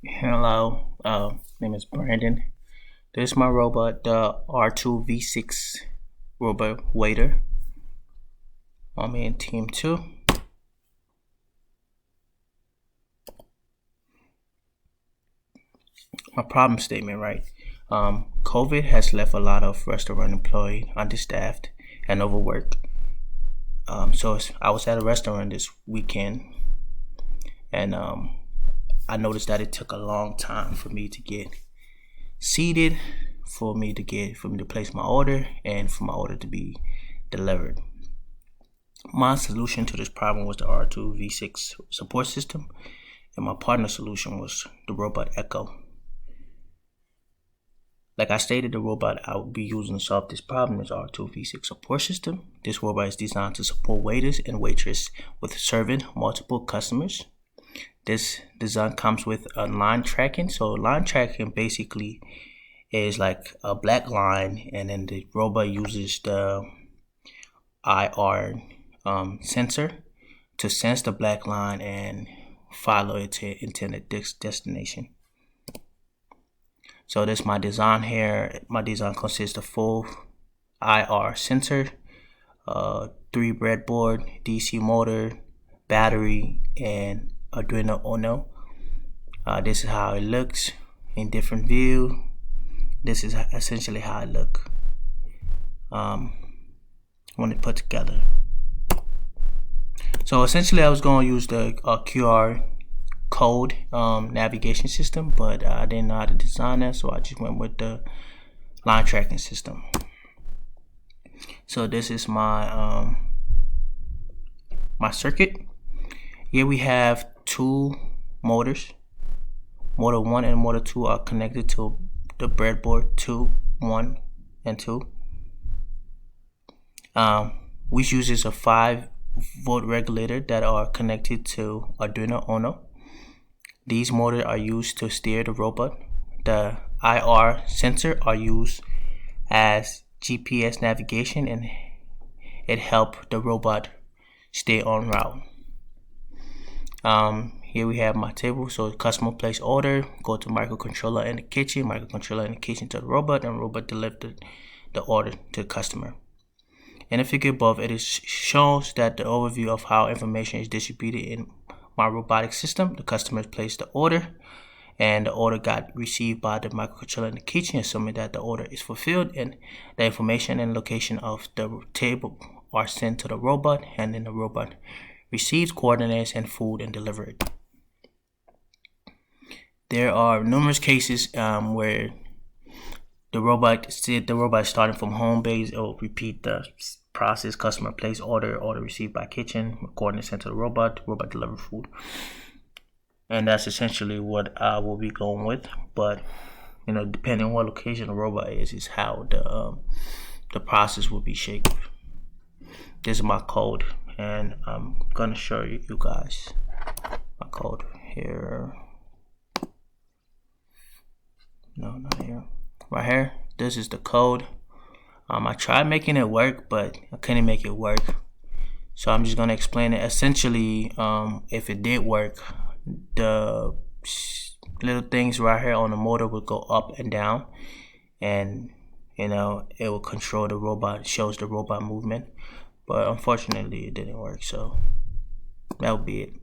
Hello, name is Brandon. This is my robot, the R2V6 robot waiter. I'm in team 2. My problem statement, right? COVID has left a lot of restaurant employees understaffed and overworked. I was at a restaurant this weekend, and I noticed that it took a long time for me to get seated, for me to place my order, and for my order to be delivered. My solution to this problem was the R2V6 support system, and my partner solution was the robot Echo. Like I stated, the robot I would be using to solve this problem is R2V6 support system. This robot is designed to support waiters and waitresses with serving multiple customers. This design comes with a line tracking. So line tracking basically is like a black line, and then the robot uses the IR sensor to sense the black line and follow it to intended destination. So this is my design here. My design consists of full IR sensor, 3 breadboard, DC motor, battery, and Arduino Uno. This is how it looks in different view. This is essentially how it look when it put together. So essentially, I was going to use the QR code navigation system, but I didn't know how to design that, so I just went with the line tracking system. So this is my my circuit. Here we have 2 motors. Motor 1 and motor 2 are connected to the breadboard 2, 1, and 2. Which uses a 5-volt regulator that are connected to Arduino Uno. These motors are used to steer the robot. The IR sensor are used as GPS navigation, and it helps the robot stay on route. Here we have my table. So customer place order, go to microcontroller in the kitchen, to the robot, and robot deliver the order to the customer. In the figure above, it shows that the overview of how information is distributed in my robotic system. The customer placed the order, and the order got received by the microcontroller in the kitchen, assuming that the order is fulfilled, and the information and location of the table are sent to the robot, and then the robot receives coordinates and food and deliver it. There are numerous cases where the robot starting from home base. It will repeat the process: customer place order received by kitchen, coordinates sent to the robot deliver food. And that's essentially what I will be going with. But depending on what location the robot is how the process will be shaped. This is my code, and I'm gonna show you guys my code here. No, not here. Right here. This is the code. I tried making it work, but I couldn't make it work. So I'm just gonna explain it. Essentially, if it did work, the little things right here on the motor would go up and down, and it will control the robot. It shows the robot movement. But unfortunately, it didn't work. So that would be it.